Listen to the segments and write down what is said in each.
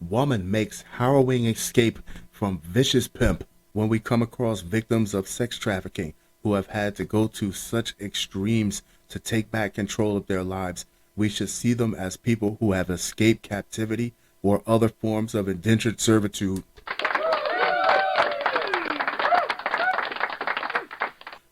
Woman makes harrowing escape from vicious pimp. When we come across victims of sex trafficking who have had to go to such extremes to take back control of their lives, we should see them as people who have escaped captivity or other forms of indentured servitude.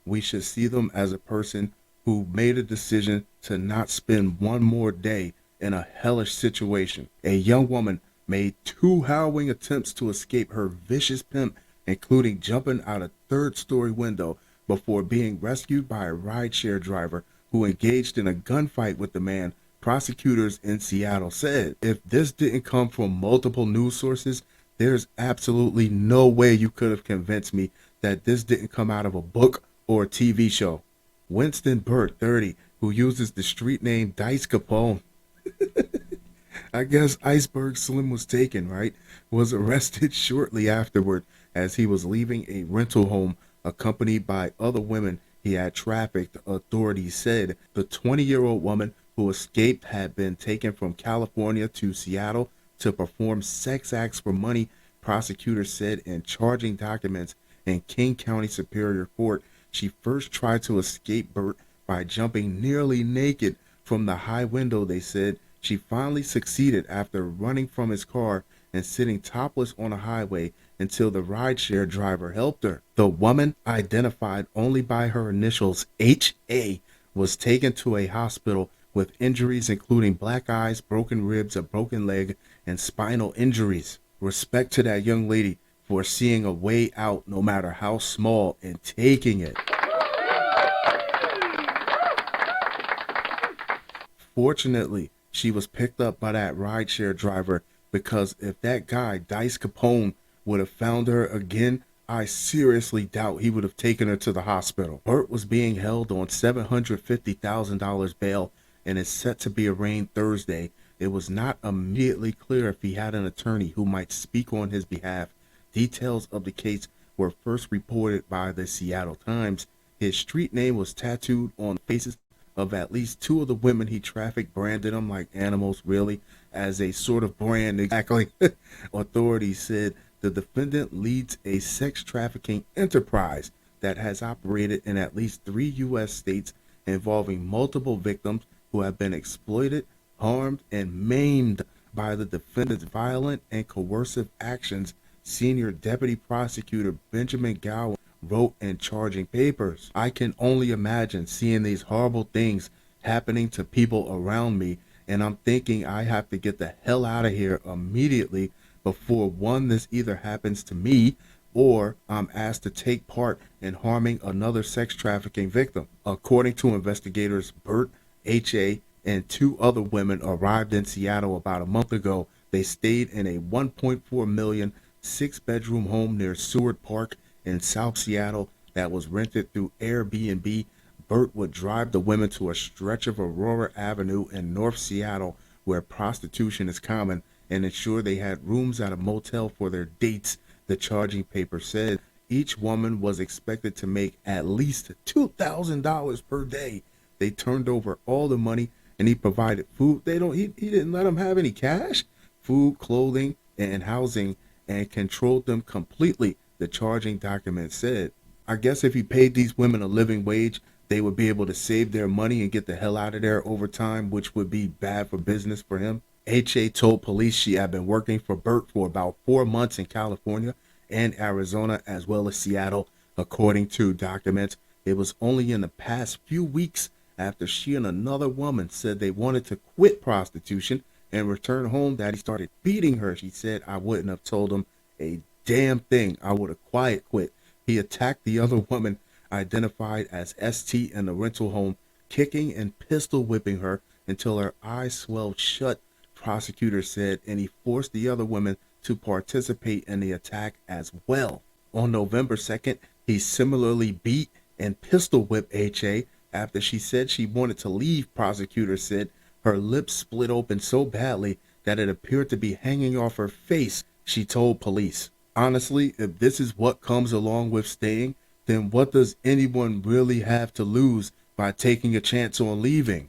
We should see them as a person who made a decision to not spend one more day in a hellish situation. A young woman made two harrowing attempts to escape her vicious pimp, including jumping out a third-story window before being rescued by a rideshare driver who engaged in a gunfight with the man. Prosecutors in Seattle said, if this didn't come from multiple news sources, there's absolutely no way you could have convinced me that this didn't come out of a book or a TV show. Winston Burt, 30, who uses the street name Dice Capone, I guess Iceberg Slim was taken, right? Was arrested shortly afterward as he was leaving a rental home accompanied by other women he had trafficked. Authorities said the 20-year-old woman who escaped had been taken from California to Seattle to perform sex acts for money, prosecutors said in charging documents in King County Superior Court. She first tried to escape Burt by jumping nearly naked from the high window, they said. She finally succeeded after running from his car and sitting topless on a highway until the rideshare driver helped her. The woman, identified only by her initials HA, was taken to a hospital with injuries including black eyes, broken ribs, a broken leg, and spinal injuries. Respect to that young lady for seeing a way out no matter how small and taking it. Fortunately, she was picked up by that rideshare driver, because if that guy, Dice Capone, would have found her again, I seriously doubt he would have taken her to the hospital. Burt was being held on $750,000 bail and is set to be arraigned Thursday. It was not immediately clear if he had an attorney who might speak on his behalf. Details of the case were first reported by the Seattle Times. His street name was tattooed on the faces of at least two of the women he trafficked, branded them like animals, really, as a sort of brand. Exactly. Authorities said the defendant leads a sex trafficking enterprise that has operated in at least 3 U.S. states, involving multiple victims who have been exploited, harmed, and maimed by the defendant's violent and coercive actions. Senior Deputy Prosecutor Benjamin Gowan wrote in charging papers. I can only imagine seeing these horrible things happening to people around me, and I'm thinking I have to get the hell out of here immediately before one, this either happens to me or I'm asked to take part in harming another sex trafficking victim. According to investigators, Burt, H.A., and 2 other women arrived in Seattle about a month ago. They stayed in a $1.4 million 6-bedroom home near Seward Park in South Seattle that was rented through Airbnb. Burt would drive the women to a stretch of Aurora Avenue in North Seattle where prostitution is common and ensure they had rooms at a motel for their dates, the charging paper said. Each woman was expected to make at least $2,000 per day. They turned over all the money and he provided food. He didn't let them have any cash, food, clothing, and housing, and controlled them completely, the charging document said. I guess if he paid these women a living wage, they would be able to save their money and get the hell out of there over time, which would be bad for business for him. H.A. told police she had been working for Burt for about 4 months in California and Arizona, as well as Seattle, according to documents. It was only in the past few weeks, after she and another woman said they wanted to quit prostitution and return home, that he started beating her. She said, I wouldn't have told him a damn thing. I would have quiet quit. He attacked the other woman, identified as ST, in the rental home, kicking and pistol whipping her until her eyes swelled shut, prosecutors said, and he forced the other women to participate in the attack as well. On November 2nd, he similarly beat and pistol whipped HA after she said she wanted to leave, prosecutors said. Her lips split open so badly that it appeared to be hanging off her face, she told police. Honestly, if this is what comes along with staying, then what does anyone really have to lose by taking a chance on leaving?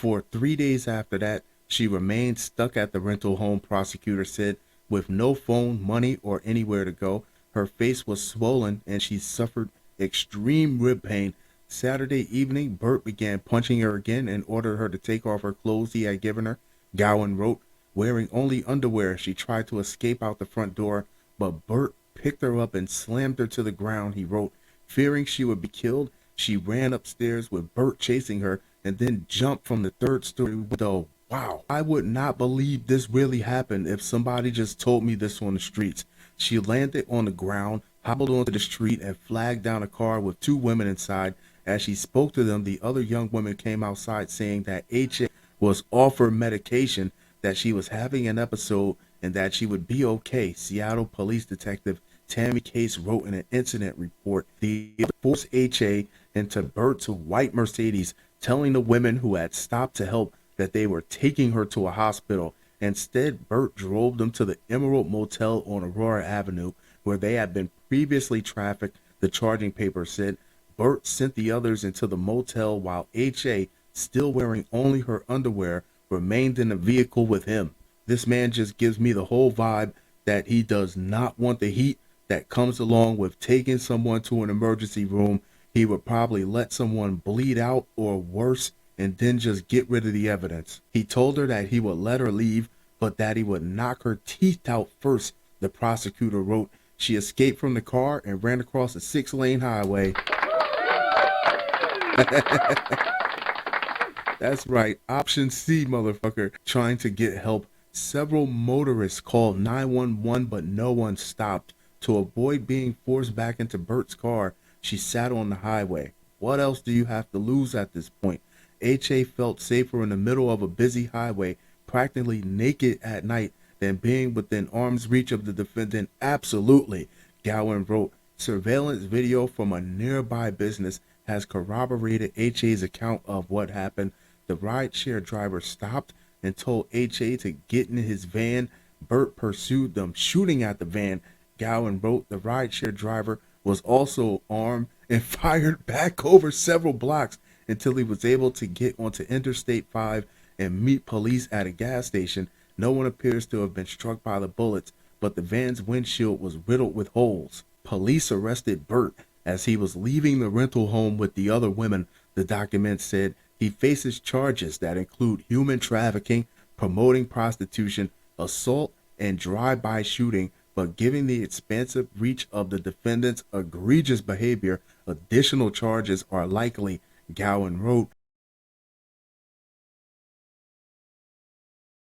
For 3 days after that, she remained stuck at the rental home, prosecutor said, with no phone, money, or anywhere to go. Her face was swollen and she suffered extreme rib pain. Saturday evening, Burt began punching her again and ordered her to take off her clothes he had given her. Gowan wrote, wearing only underwear, she tried to escape out the front door, but Burt picked her up and slammed her to the ground. He wrote, fearing she would be killed, she ran upstairs with Burt chasing her and then jumped from the third story window. Wow, I would not believe this really happened if somebody just told me this on the streets. She landed on the ground, hobbled onto the street, and flagged down a car with two women inside. As she spoke to them, the other young woman came outside saying that HA was offered medication, that she was having an episode, and that she would be okay. Seattle Police Detective Tammy Case wrote in an incident report, the forced HA into Burt's white Mercedes, telling the women who had stopped to help that they were taking her to a hospital. Instead, Burt drove them to the Emerald Motel on Aurora Avenue, where they had been previously trafficked, the charging paper said. Burt sent the others into the motel while HA, still wearing only her underwear, remained in the vehicle with him. This man just gives me the whole vibe that he does not want the heat that comes along with taking someone to an emergency room. He would probably let someone bleed out or worse and then just get rid of the evidence. He told her that he would let her leave, but that he would knock her teeth out first, the prosecutor wrote. She escaped from the car and ran across a 6-lane highway. That's right, option C, motherfucker. Trying to get help. Several motorists called 911, but no one stopped. To avoid being forced back into Burt's car, she sat on the highway. What else do you have to lose at this point? HA felt safer in the middle of a busy highway, practically naked at night, than being within arm's reach of the defendant. Absolutely, Gowan wrote. Surveillance video from a nearby business has corroborated HA's account of what happened. The rideshare driver stopped and told HA to get in his van. Burt pursued them, shooting at the van. Gowan wrote the rideshare driver was also armed and fired back over several blocks until he was able to get onto Interstate 5 and meet police at a gas station. No one appears to have been struck by the bullets, but the van's windshield was riddled with holes. Police arrested Burt as he was leaving the rental home with the other women, the document said. He faces charges that include human trafficking, promoting prostitution, assault, and drive-by shooting, but given the expansive reach of the defendant's egregious behavior, additional charges are likely, Gowan wrote.